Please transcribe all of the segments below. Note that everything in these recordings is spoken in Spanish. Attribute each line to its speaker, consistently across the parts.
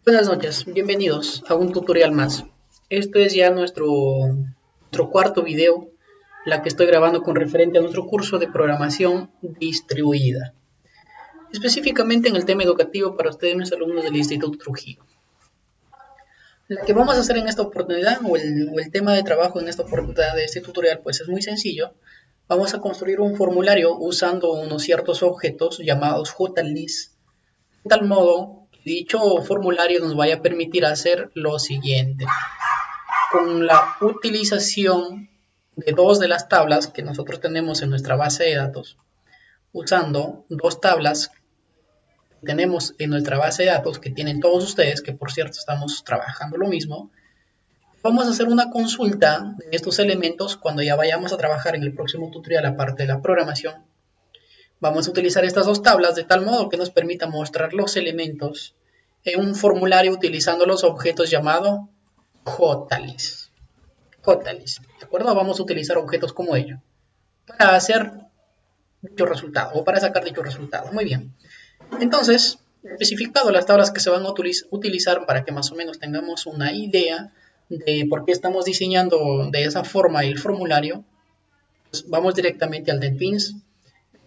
Speaker 1: Buenas noches, bienvenidos a un tutorial más. Este es ya nuestro cuarto video, la que estoy grabando con referente a nuestro curso de programación distribuida. Específicamente en el tema educativo para ustedes, mis alumnos del Instituto Trujillo. Lo que vamos a hacer en esta oportunidad, o el tema de trabajo en esta oportunidad de este tutorial, pues es muy sencillo. Vamos a construir un formulario usando unos ciertos objetos llamados JList, de tal modo que dicho formulario nos vaya a permitir hacer lo siguiente. Con la utilización de dos de las tablas que nosotros tenemos en nuestra base de datos, usando dos tablas que tenemos en nuestra base de datos que tienen todos ustedes, que por cierto estamos trabajando lo mismo, vamos a hacer una consulta de estos elementos cuando ya vayamos a trabajar en el próximo tutorial, aparte de la programación. Vamos a utilizar estas dos tablas de tal modo que nos permita mostrar los elementos en un formulario utilizando los objetos llamados JList. ¿De acuerdo? Vamos a utilizar objetos como ello para hacer dicho resultado o para sacar dicho resultado. Muy bien. Entonces, especificado las tablas que se van a utilizar para que más o menos tengamos una idea de por qué estamos diseñando de esa forma el formulario, pues vamos directamente al NetBeans.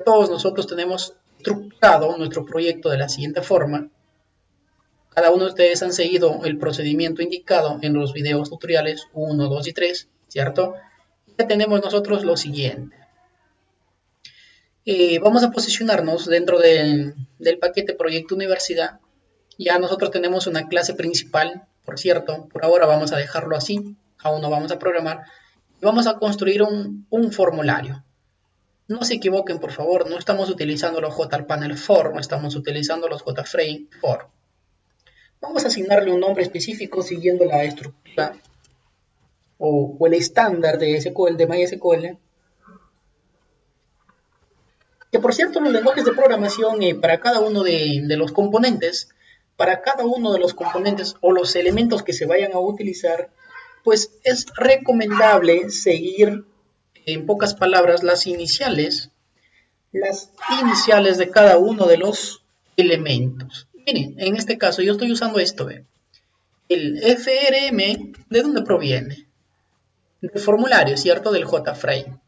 Speaker 1: Todos nosotros tenemos estructurado nuestro proyecto de la siguiente forma. Cada uno de ustedes han seguido el procedimiento indicado en los videos tutoriales 1, 2 y 3, ¿cierto? Ya tenemos nosotros lo siguiente. Vamos a posicionarnos dentro del paquete Proyecto Universidad. Ya nosotros tenemos una clase principal, por cierto, por ahora vamos a dejarlo así, aún no vamos a programar. Y vamos a construir un formulario. No se equivoquen, por favor, no estamos utilizando los JPanel for, no estamos utilizando los JFrame for. Vamos a asignarle un nombre específico siguiendo la estructura o el estándar de SQL, de MySQL. Que por cierto, los lenguajes de programación para cada uno de los componentes, o los elementos que se vayan a utilizar, pues es recomendable seguir, en pocas palabras, las iniciales de cada uno de los elementos. Miren, en este caso yo estoy usando esto, el FRM, ¿de dónde proviene? Del formulario, ¿cierto? Del JFrame.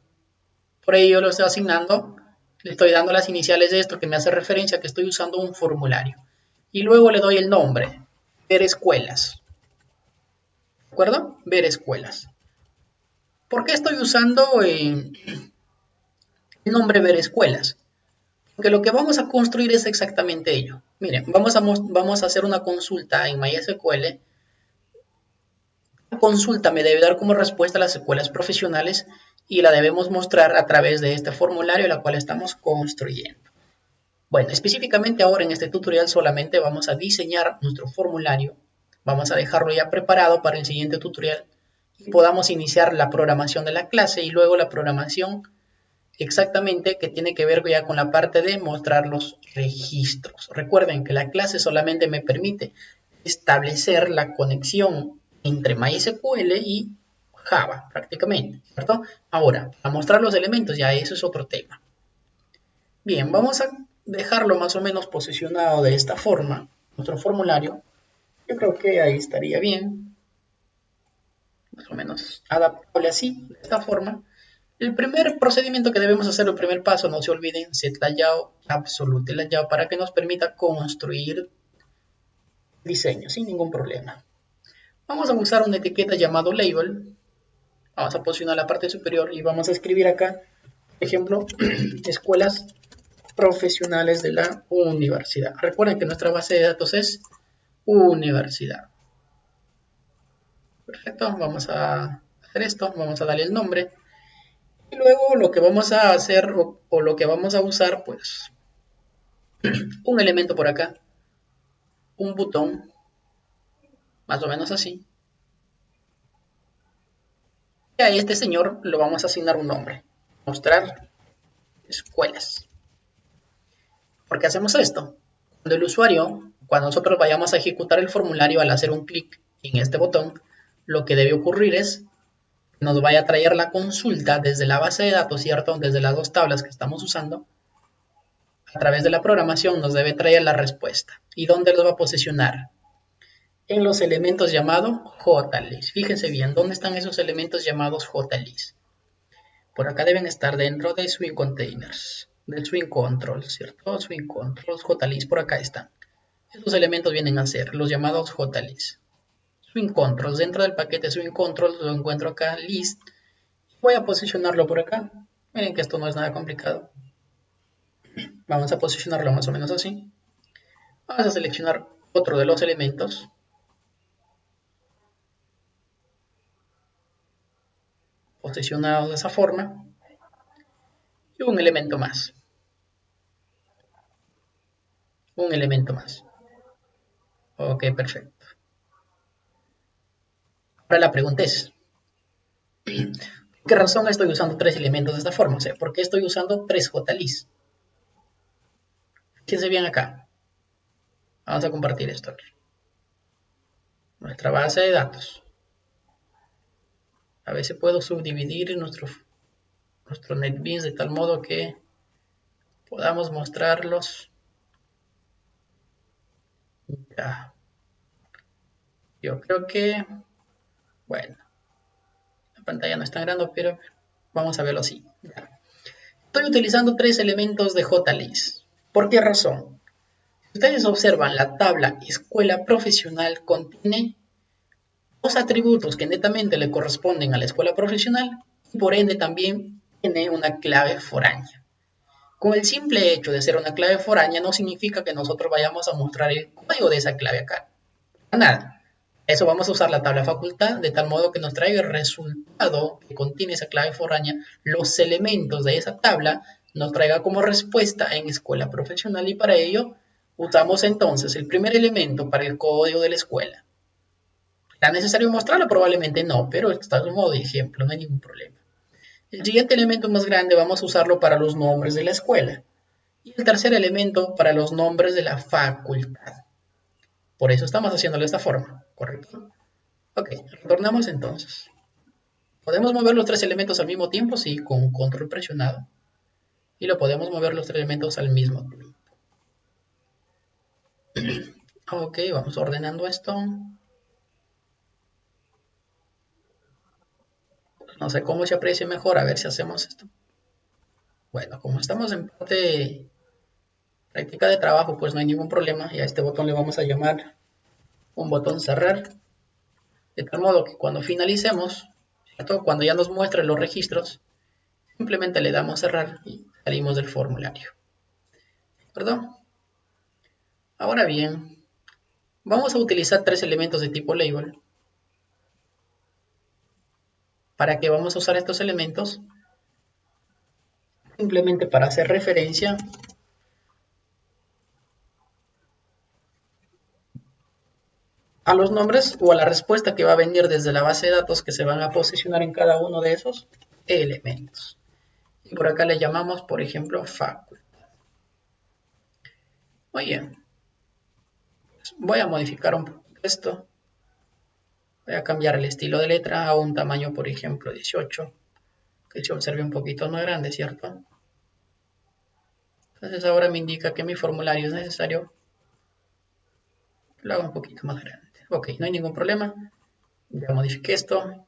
Speaker 1: Por ello yo lo estoy asignando, le estoy dando las iniciales de esto que me hace referencia a que estoy usando un formulario. Y luego le doy el nombre, ver escuelas. ¿De acuerdo? Ver escuelas. ¿Por qué estoy usando el nombre ver escuelas? Porque lo que vamos a construir es exactamente ello. Miren, vamos a hacer una consulta en MySQL. La consulta me debe dar como respuesta a las escuelas profesionales y la debemos mostrar a través de este formulario la cual estamos construyendo. Bueno, específicamente ahora en este tutorial solamente vamos a diseñar nuestro formulario. Vamos a dejarlo ya preparado para el siguiente tutorial y podamos iniciar la programación de la clase y luego la programación exactamente que tiene que ver ya con la parte de mostrar los registros. Recuerden que la clase solamente me permite establecer la conexión entre MySQL y Java prácticamente, ¿cierto? Ahora, para mostrar los elementos ya eso es otro tema. Bien, vamos a dejarlo más o menos posicionado de esta forma, nuestro formulario. Yo creo que ahí estaría bien, más o menos adaptable así, de esta forma. El primer procedimiento que debemos hacer, el primer paso, no se olviden, set layout, absolute layout, para que nos permita construir diseño sin ningún problema. Vamos a usar una etiqueta llamado label. Vamos a posicionar la parte superior y vamos a escribir acá, por ejemplo, escuelas profesionales de la universidad. Recuerden que nuestra base de datos es universidad. Perfecto, vamos a hacer esto, vamos a darle el nombre. Y luego lo que vamos a hacer o lo que vamos a usar, pues, un elemento por acá, un botón, más o menos así. Y a este señor lo vamos a asignar un nombre, mostrar escuelas. ¿Por qué hacemos esto? Cuando nosotros vayamos a ejecutar el formulario al hacer un clic en este botón, lo que debe ocurrir es que nos vaya a traer la consulta desde la base de datos, ¿cierto? Desde las dos tablas que estamos usando. A través de la programación nos debe traer la respuesta. ¿Y dónde los va a posicionar? en los elementos llamados JList. Fíjense bien, ¿dónde están esos elementos llamados JList? Por acá deben estar dentro de Swing Containers, del Swing Control, ¿cierto? Swing Controls, JList, por acá están. Estos elementos vienen a ser los llamados JList. Swing Controls, dentro del paquete Swing Controls lo encuentro acá, List. Voy a posicionarlo por acá. Miren que esto no es nada complicado. Vamos a posicionarlo más o menos así. Vamos a seleccionar otro de los elementos. Posicionado de esa forma. Y un elemento más. Un elemento más. Ok, perfecto. Ahora la pregunta es, ¿por qué razón estoy usando tres elementos de esta forma? O sea, ¿por qué estoy usando tres JList? Fíjense bien acá. Vamos a compartir esto aquí. Nuestra base de datos. A veces puedo subdividir nuestro NetBeans de tal modo que podamos mostrarlos. Ya. Yo creo que, bueno, la pantalla no es tan grande, pero vamos a verlo así. Ya. Estoy utilizando tres elementos de JList. ¿Por qué razón? Si ustedes observan, la tabla escuela profesional contiene dos atributos que netamente le corresponden a la escuela profesional y por ende también tiene una clave foránea. Con el simple hecho de ser una clave foránea no significa que nosotros vayamos a mostrar el código de esa clave acá. Nada. Eso vamos a usar la tabla facultad de tal modo que nos traiga el resultado que contiene esa clave foránea, los elementos de esa tabla, nos traiga como respuesta en escuela profesional y para ello usamos entonces el primer elemento para el código de la escuela. ¿Era necesario mostrarlo? Probablemente no, pero está de modo de ejemplo, no hay ningún problema. El siguiente elemento más grande vamos a usarlo para los nombres de la escuela. Y el tercer elemento para los nombres de la facultad. Por eso estamos haciéndolo de esta forma, ¿correcto? Ok, retornamos entonces. ¿Podemos mover los tres elementos al mismo tiempo? Sí, con control presionado. Y lo podemos mover los tres elementos al mismo tiempo. Ok, vamos ordenando esto. No sé cómo se aprecia mejor, a ver si hacemos esto. Bueno, como estamos en parte práctica de trabajo, pues no hay ningún problema. Y a este botón le vamos a llamar un botón cerrar. De tal modo que cuando finalicemos, ¿cierto? Cuando ya nos muestre los registros, simplemente le damos cerrar y salimos del formulario. ¿Perdón? Ahora bien, vamos a utilizar tres elementos de tipo label. ¿Para qué vamos a usar estos elementos? Simplemente para hacer referencia a los nombres o a la respuesta que va a venir desde la base de datos que se van a posicionar en cada uno de esos elementos. Y por acá le llamamos, por ejemplo, facultad. Muy bien. Voy a modificar un poco esto. Voy a cambiar el estilo de letra a un tamaño, por ejemplo, 18. Que se observe un poquito más grande, ¿cierto? Entonces ahora me indica que mi formulario es necesario. Lo hago un poquito más grande. Ok, no hay ningún problema. Ya modifiqué esto.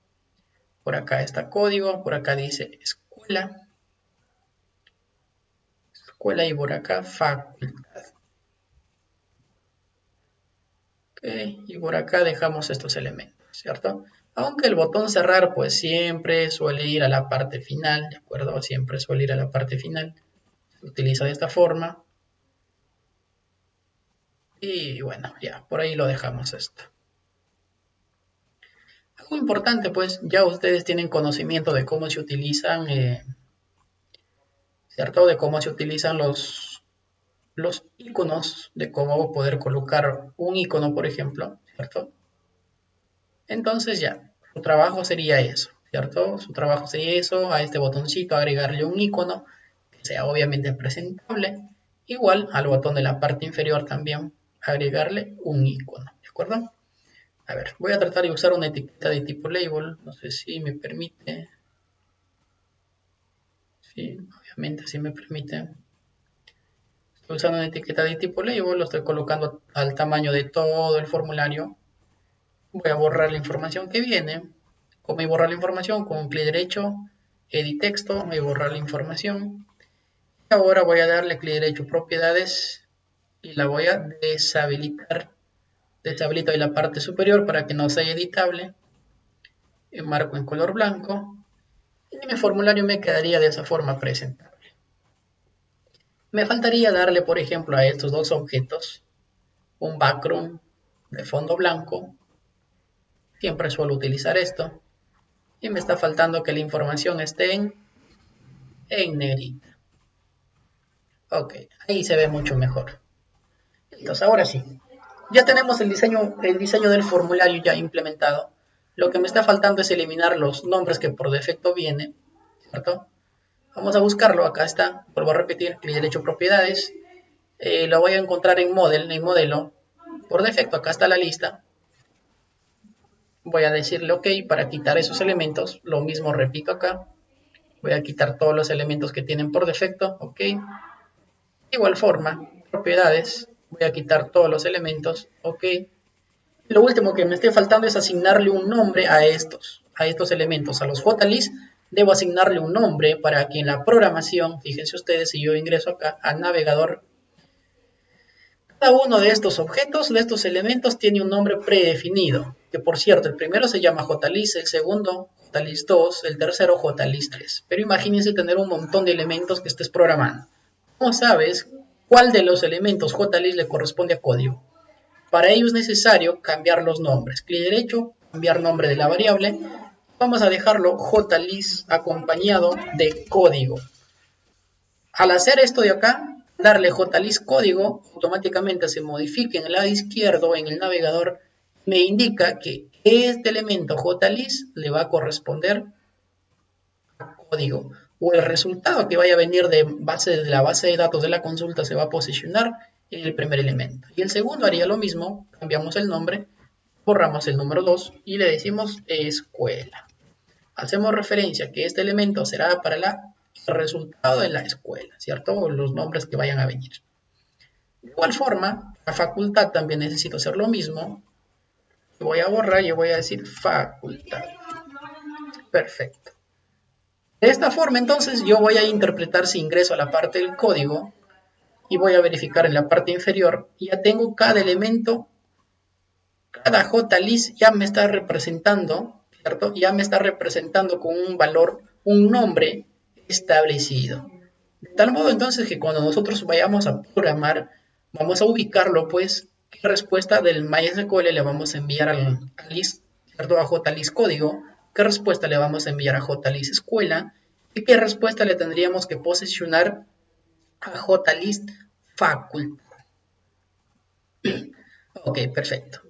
Speaker 1: Por acá está código. Por acá dice escuela. Escuela y por acá facultad. Okay, y por acá dejamos estos elementos, ¿cierto? Aunque el botón cerrar pues siempre suele ir a la parte final, ¿de acuerdo? Siempre suele ir a la parte final. Se utiliza de esta forma. Y bueno, ya, por ahí lo dejamos esto. Algo importante pues, ya ustedes tienen conocimiento de cómo se utilizan, ¿cierto? De cómo se utilizan los iconos, de cómo poder colocar un icono, por ejemplo, ¿cierto? Entonces ya, su trabajo sería eso, ¿cierto? Su trabajo sería eso, a este botoncito agregarle un icono que sea obviamente presentable, igual al botón de la parte inferior también agregarle un icono, ¿de acuerdo? A ver, voy a tratar de usar una etiqueta de tipo label, no sé si me permite. Sí, obviamente sí me permite. Estoy usando una etiqueta de tipo label, lo estoy colocando al tamaño de todo el formulario. Voy a borrar la información que viene. Como voy a borrar la información, con clic derecho, edit texto, voy a borrar la información. Y ahora voy a darle clic derecho, propiedades, y la voy a deshabilitar. Deshabilito ahí la parte superior para que no sea editable. Marco en color blanco. Y mi formulario me quedaría de esa forma presentable. Me faltaría darle, por ejemplo, a estos dos objetos un background de fondo blanco. Siempre suelo utilizar esto. Y me está faltando que la información esté en negrita. Ok, ahí se ve mucho mejor. Entonces, ahora sí. Ya tenemos el diseño del formulario ya implementado. Lo que me está faltando es eliminar los nombres que por defecto vienen, ¿cierto? Vamos a buscarlo, acá está. Vuelvo a repetir, clic derecho, propiedades. Lo voy a encontrar en modelo. Por defecto, acá está la lista. Voy a decirle OK para quitar esos elementos. Lo mismo repito acá. Voy a quitar todos los elementos que tienen por defecto. OK. De igual forma, propiedades. Voy a quitar todos los elementos. OK. Lo último que me esté faltando es asignarle un nombre a estos elementos. A los JList debo asignarle un nombre para que en la programación, fíjense ustedes, si yo ingreso acá al navegador, cada uno de estos objetos, de estos elementos, tiene un nombre predefinido. Que por cierto, el primero se llama JList, el segundo JList 2, el tercero JList 3. Pero imagínense tener un montón de elementos que estés programando. ¿Cómo sabes cuál de los elementos JList le corresponde a código? Para ello es necesario cambiar los nombres. Clic derecho, cambiar nombre de la variable. Vamos a dejarlo JList acompañado de código. Al hacer esto de acá, darle JList código, automáticamente se modifica en el lado izquierdo en el navegador. Me indica que este elemento JList le va a corresponder a código. O el resultado que vaya a venir de la base de datos de la consulta se va a posicionar en el primer elemento. Y el segundo haría lo mismo, cambiamos el nombre, borramos el número 2 y le decimos escuela. Hacemos referencia a que este elemento será para el resultado de la escuela, ¿cierto? O los nombres que vayan a venir. De igual forma, la facultad también necesito hacer lo mismo. Voy a borrar y voy a decir facultad. Perfecto. De esta forma, entonces, yo voy a interpretar si ingreso a la parte del código y voy a verificar en la parte inferior. Ya tengo cada elemento, cada JList ya me está representando, ¿cierto? Ya me está representando con un valor, un nombre establecido. De tal modo, entonces, que cuando nosotros vayamos a programar, vamos a ubicarlo, pues, qué respuesta del MySQL le vamos a enviar al list, ¿cierto? A JList código, qué respuesta le vamos a enviar a JList escuela y qué respuesta le tendríamos que posicionar a JList facultad. Ok, perfecto.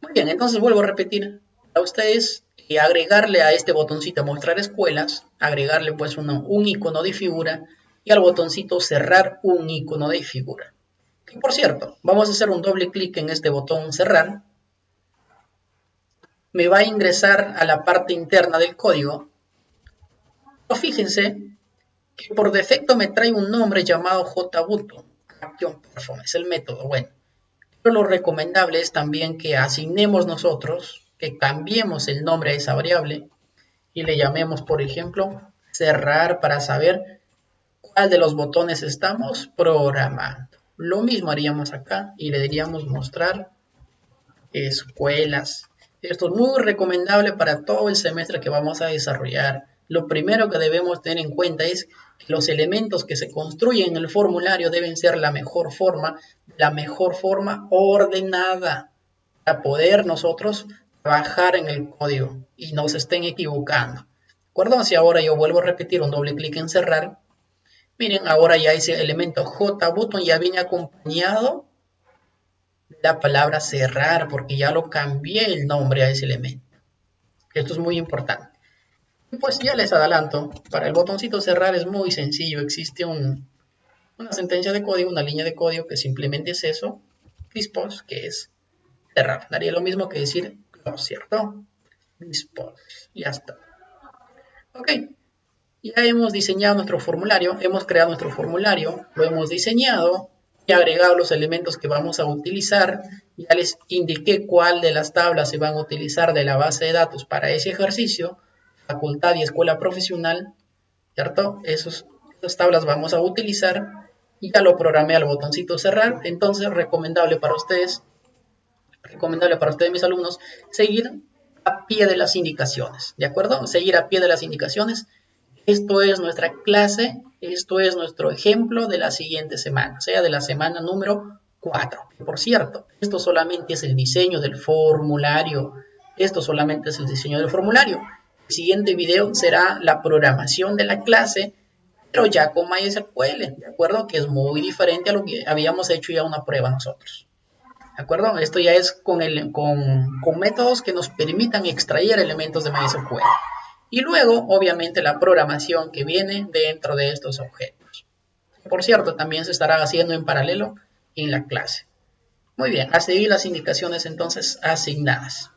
Speaker 1: Muy bien, entonces vuelvo a repetir a ustedes agregarle a este botoncito mostrar escuelas, agregarle pues un icono de figura y al botoncito cerrar un icono de figura. Que por cierto, vamos a hacer un doble clic en este botón cerrar. Me va a ingresar a la parte interna del código. Pero fíjense que por defecto me trae un nombre llamado JButton, Action Performance, el método. Bueno, pero lo recomendable es también que asignemos nosotros, que cambiemos el nombre a esa variable y le llamemos, por ejemplo, cerrar para saber cuál de los botones estamos programando. Lo mismo haríamos acá y le diríamos mostrar escuelas. Esto es muy recomendable para todo el semestre que vamos a desarrollar. Lo primero que debemos tener en cuenta es que los elementos que se construyen en el formulario deben ser la mejor forma ordenada para poder nosotros trabajar en el código y no se estén equivocando. ¿De acuerdo? Si ahora yo vuelvo a repetir un doble clic en cerrar, miren, ahora ya ese elemento JButton ya viene acompañado de la palabra cerrar porque ya lo cambié el nombre a ese elemento. Esto es muy importante. Pues ya les adelanto, para el botoncito cerrar es muy sencillo, existe una sentencia de código, una línea de código que simplemente es eso, dispose, que es cerrar. Daría lo mismo que decir close, ¿cierto? Dispose, ya está. Ok, ya hemos diseñado nuestro formulario, hemos creado nuestro formulario, lo hemos diseñado, He agregado los elementos que vamos a utilizar. Ya les indiqué cuál de las tablas se van a utilizar de la base de datos para ese ejercicio. Facultad y escuela profesional, ¿cierto? Esas tablas vamos a utilizar. Y ya lo programé al botoncito cerrar. Entonces, recomendable para ustedes, mis alumnos, seguir a pie de las indicaciones, ¿de acuerdo? Seguir a pie de las indicaciones. Esto es nuestra clase, esto es nuestro ejemplo de la siguiente semana, o sea, de la semana número 4. Por cierto, esto solamente es el diseño del formulario. Esto solamente es el diseño del formulario. El siguiente video será la programación de la clase, pero ya con MySQL, ¿de acuerdo? Que es muy diferente a lo que habíamos hecho ya una prueba nosotros. ¿De acuerdo? Esto ya es con métodos que nos permitan extraer elementos de MySQL. Y luego, obviamente, la programación que viene dentro de estos objetos. Por cierto, también se estará haciendo en paralelo en la clase. Muy bien, a seguir las indicaciones entonces asignadas.